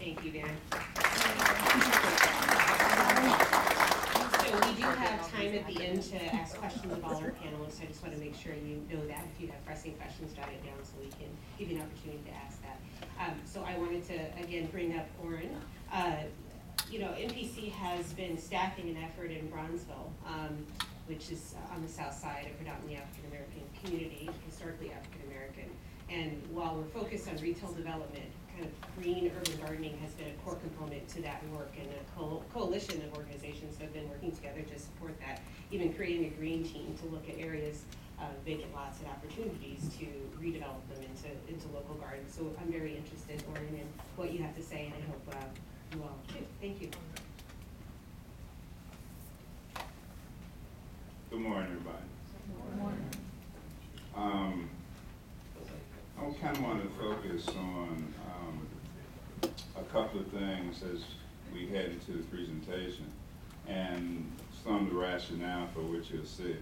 Thank you, Dan. So we do have time at the end to ask questions of all our panelists. I just want to make sure you know that. If you have pressing questions, jot it down so we can give you an opportunity to ask that. So I wanted to, again, bring up Orrin. NPC has been staffing an effort in Bronzeville, which is on the south side, a predominantly African-American community, historically African-American. And while we're focused on retail development, kind of green urban gardening has been a core component to that work, and a coalition of organizations have been working together to support that, even creating a green team to look at areas, vacant lots and opportunities to redevelop them into local gardens. So I'm very interested, Orrin, in what you have to say, and I hope you all do. Thank you. Good morning, everybody. Good morning. I kind of want to focus on a couple of things as we head into the presentation, and some of the rationale for which you'll see.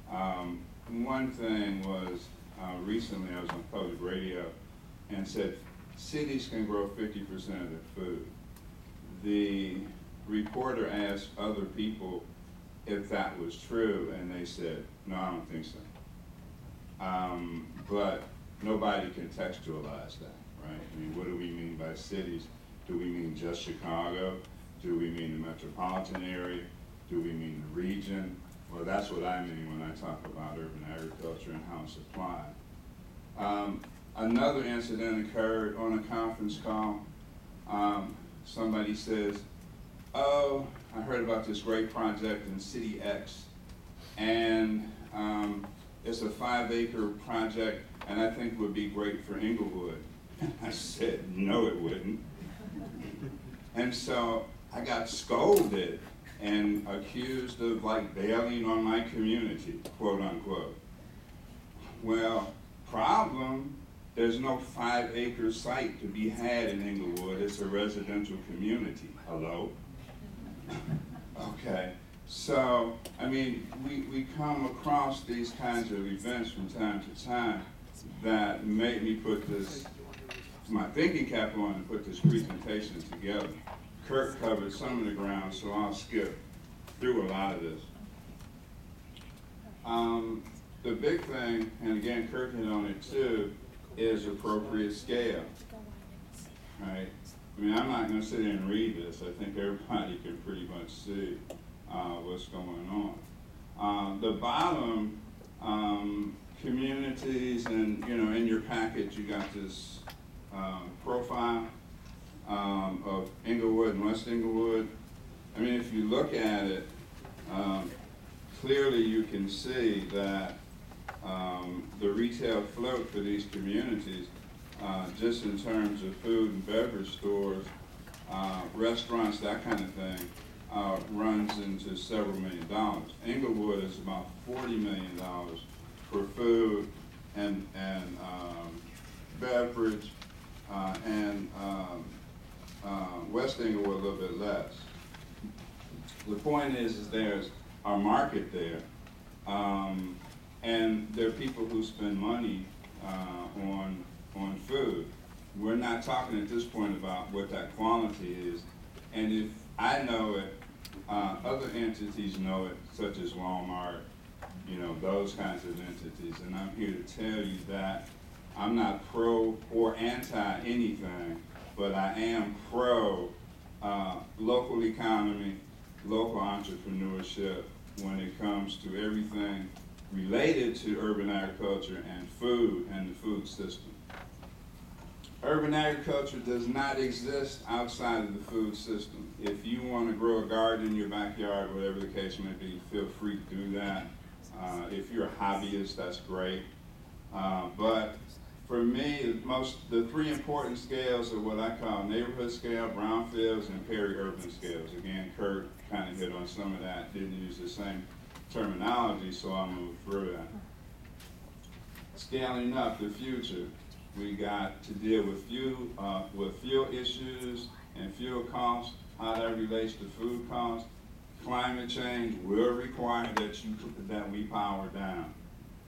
One thing was recently I was on public radio and said cities can grow 50% of their food. The reporter asked other people if that was true, and they said, no, I don't think so. But nobody can textualize that, right? I mean, what do we mean by cities? Do we mean just Chicago? Do we mean the metropolitan area? Do we mean the region? Well, that's what I mean when I talk about urban agriculture and how it's applied. Another incident occurred on a conference call. Somebody says, oh, I heard about this great project in City X, and it's a 5-acre project, and I think would be great for Inglewood. I said, no, it wouldn't. And so I got scolded and accused of like bailing on my community, quote unquote. Well, problem, there's no 5-acre site to be had in Inglewood. It's a residential community. Hello? Okay, so, I mean, we come across these kinds of events from time to time that made me put my thinking cap on and put this presentation together. Kurt covered some of the ground, so I'll skip through a lot of this. The big thing, and again, Kurt hit on it too, is appropriate scale, right? I mean, I'm not going to sit here and read this. I think everybody can pretty much see what's going on. The bottom, communities, and in your package you got this profile of Inglewood and West Inglewood. I mean, if you look at it, clearly you can see that the retail float for these communities, just in terms of food and beverage stores, restaurants, that kind of thing, runs into several $1 million. Inglewood is about $40 million for food and beverage, and West Inglewood a little bit less. The point is there's a market there, and there are people who spend money on food. We're not talking at this point about what that quality is, and if I know it, other entities know it, such as Walmart, those kinds of entities, and I'm here to tell you that I'm not pro or anti anything, but I am pro local economy, local entrepreneurship when it comes to everything related to urban agriculture and food and the food system. Urban agriculture does not exist outside of the food system. If you want to grow a garden in your backyard, whatever the case may be, feel free to do that. If you're a hobbyist, that's great. But for me, the 3 important scales are what I call neighborhood scale, brownfields, and peri-urban scales. Again, Kurt kind of hit on some of that, didn't use the same terminology, so I'll move through that. Scaling up the future, we got to deal with fuel issues and fuel costs, how that relates to food costs. Climate change will require that we power down,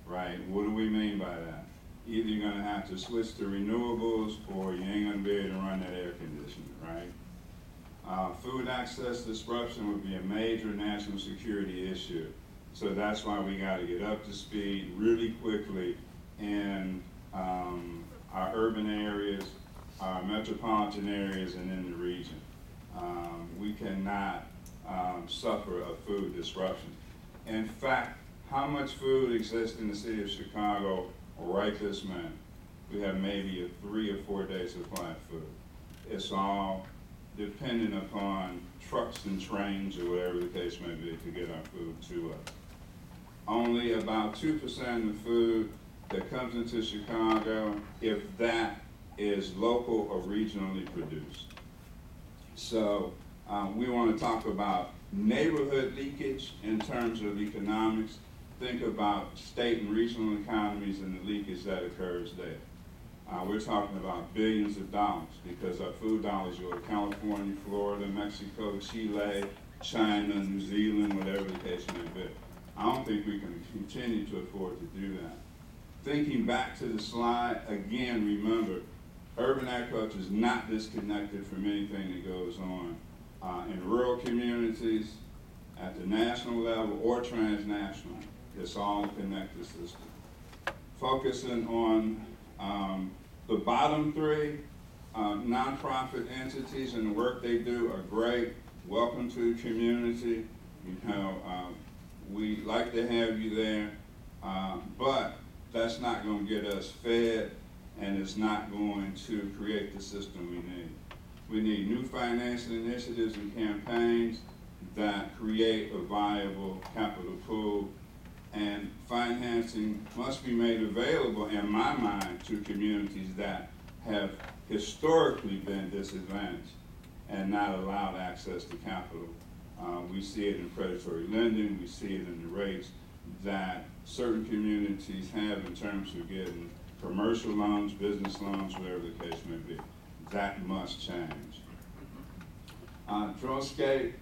right? What do we mean by that? Either you're going to have to switch to renewables, or you ain't going to be able to run that air conditioner, Food access disruption would be a major national security issue. So that's why we got to get up to speed really quickly in our urban areas, our metropolitan areas, and in the region. We cannot suffer a food disruption. In fact, how much food exists in the city of Chicago right this minute? We have maybe a 3 or 4 day supply of food. It's all dependent upon trucks and trains or whatever the case may be to get our food to us. Only about 2% of the food that comes into Chicago, if that, is local or regionally produced. So we want to talk about neighborhood leakage in terms of economics. Think about state and regional economies and the leakage that occurs there. We're talking about billions of dollars because our food dollars go to California, Florida, Mexico, Chile, China, New Zealand, whatever the case may be. I don't think we can continue to afford to do that. Thinking back to the slide, again, remember, urban agriculture is not disconnected from anything that goes on in rural communities, at the national level, or transnational. It's all a connected system. Focusing on the bottom three, nonprofit entities and the work they do are great. Welcome to the community. You know, we like to have you there, but that's not going to get us fed, and it's not going to create the system we need. We need new financing initiatives and campaigns that create a viable capital pool, and financing must be made available, in my mind, to communities that have historically been disadvantaged and not allowed access to capital. We see it in predatory lending, we see it in the rates that certain communities have in terms of getting commercial loans, business loans, whatever the case may be. That must change. Droscape,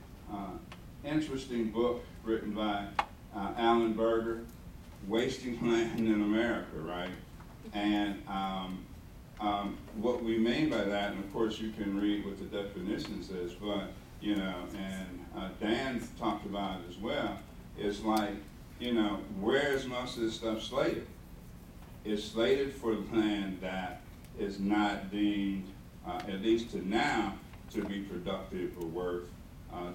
interesting book written by Alan Berger, Wasting Land in America, right? And what we mean by that, and of course you can read what the definition says, but, you know, and Dan talked about it as well, is like, you know, where is most of this stuff slated? It's slated for land that is not deemed, at least to now, to be productive or worth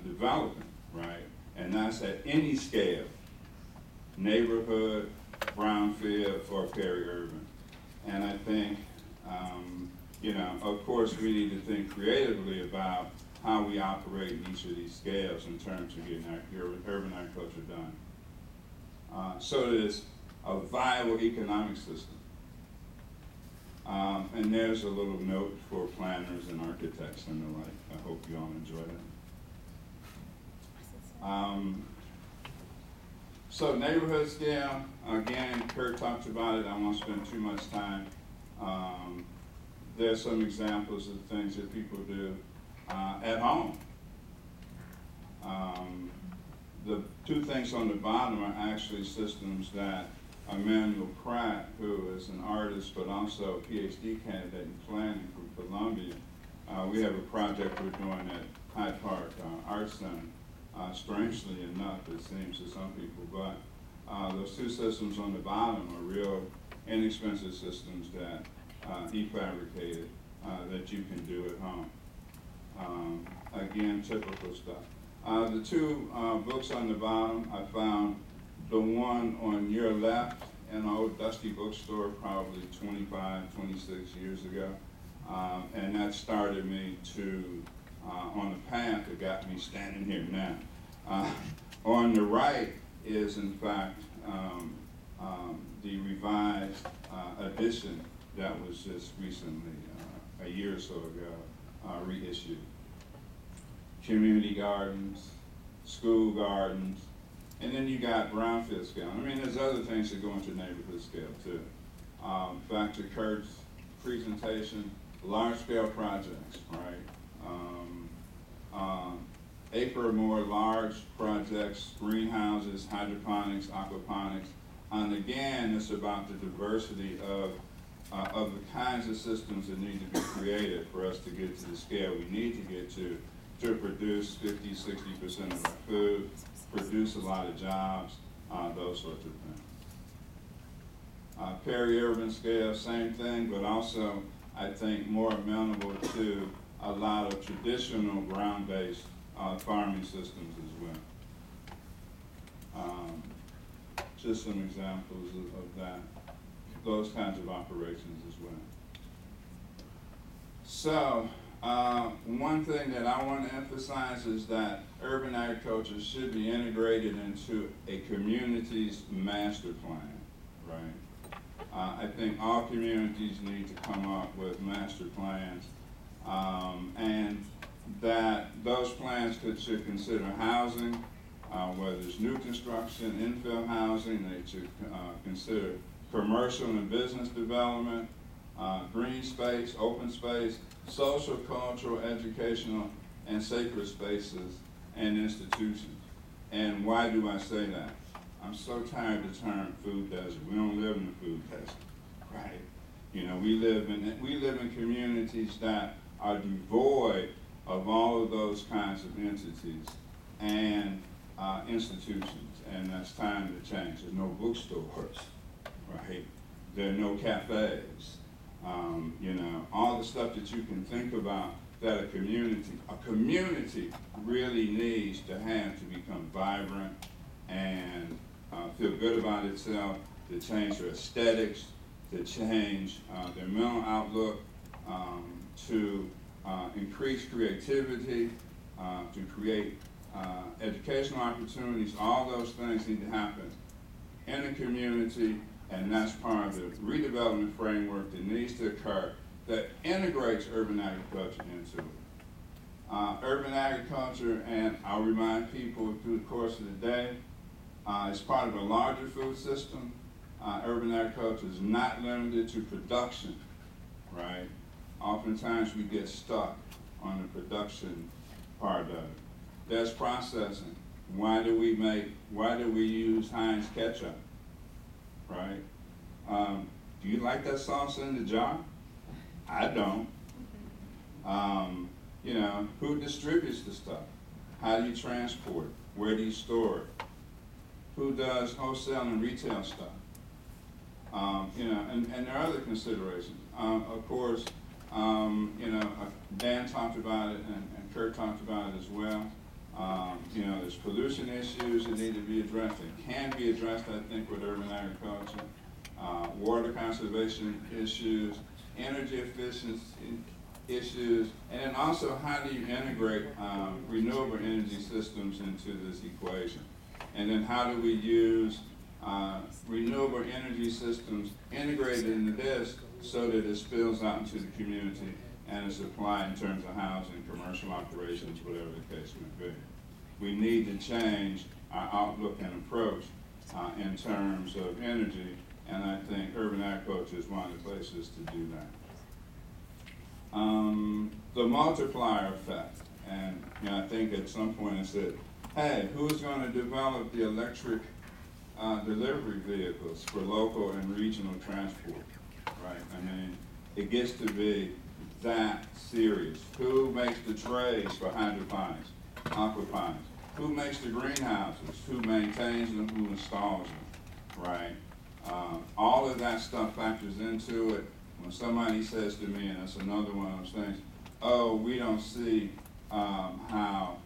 developing, right? And that's at any scale, neighborhood, brownfield, or peri-urban. And I think, you know, of course we need to think creatively about how we operate in each of these scales in terms of getting our urban agriculture done. So that it's a viable economic system. And there's a little note for planners and architects and the like. I hope you all enjoy that. So neighborhood scale, again, Kurt talked about it. I won't spend too much time. There's some examples of things that people do at home. The two things on the bottom are actually systems that Emmanuel Pratt, who is an artist but also a PhD candidate in planning from Columbia, we have a project we're doing at Hyde Park Art Center. Strangely enough, it seems to some people, but those two systems on the bottom are real inexpensive systems that he fabricated that you can do at home. Again, typical stuff. The two books on the bottom, I found the one on your left in an old dusty bookstore probably 25, 26 years ago. And that started me to on the path that got me standing here now. On the right is in fact the revised edition that was just recently, a year or so ago, reissued. Community gardens, school gardens, and then you got brownfield scale. I mean, there's other things that go into neighborhood scale too. Back to Kurt's presentation, large scale projects, right? Acre or more large projects, greenhouses, hydroponics, aquaponics, and again, it's about the diversity of the kinds of systems that need to be created for us to get to the scale we need to get to to produce 50–60% of our food, produce a lot of jobs, those sorts of things. Peri-urban scale, same thing, but also I think more amenable to a lot of traditional ground-based farming systems as well. Just some examples of that, those kinds of operations as well. So, one thing that I want to emphasize is that urban agriculture should be integrated into a community's master plan, right? I think all communities need to come up with master plans, and that those plans should consider housing, whether it's new construction, infill housing. They should consider commercial and business development, green space, open space, social, cultural, educational, and sacred spaces and institutions. And why do I say that? I'm so tired of the term food desert. We don't live in a food desert, right? You know, we live in communities that are devoid of all of those kinds of entities and institutions, and that's time to change. There's no bookstores, right? There are no cafes. You know, all the stuff that you can think about that a community really needs to have to become vibrant and feel good about itself, to change their aesthetics, to change their mental outlook, to increase creativity, to create educational opportunities. All those things need to happen in a community, and that's part of the redevelopment framework that needs to occur that integrates urban agriculture into it. Urban agriculture, and I'll remind people through the course of the day, is part of a larger food system. Urban agriculture is not limited to production, right? Oftentimes we get stuck on the production part of it. There's processing. Why do we use Heinz ketchup, right? Do you like that salsa in the jar? I don't. You know, who distributes the stuff? How do you transport it? Where do you store it? Who does wholesale and retail stuff? You know, and there are other considerations. Of course, you know, Dan talked about it and Kurt talked about it as well. You know, there's pollution issues that need to be addressed and can be addressed, I think, with urban agriculture. Water conservation issues, energy efficiency issues, and then also how do you integrate renewable energy systems into this equation? And then how do we use renewable energy systems integrated into this so that it spills out into the community and is applied in terms of housing, commercial operations, whatever the case may be. We need to change our outlook and approach in terms of energy, and I think urban agriculture is one of the places to do that. The multiplier effect, and you know, I think at some point I said, hey, who's going to develop the electric delivery vehicles for local and regional transport, right? I mean, it gets to be that serious. Who makes the trays for hydroponics, aquaponics? Who makes the greenhouses? Who maintains them? Who installs them, right? All of that stuff factors into it. When somebody says to me, and that's another one of those things, oh, we don't see how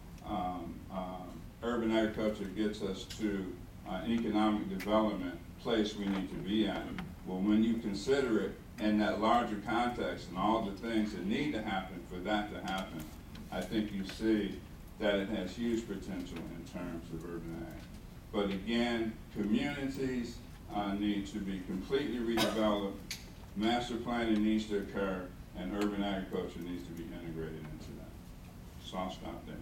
urban agriculture gets us to an economic development place we need to be at. Well, when you consider it in that larger context and all the things that need to happen for that to happen, I think you see that it has huge potential in terms of urban ag. But again, communities need to be completely redeveloped, master planning needs to occur, and urban agriculture needs to be integrated into that. So I'll stop there.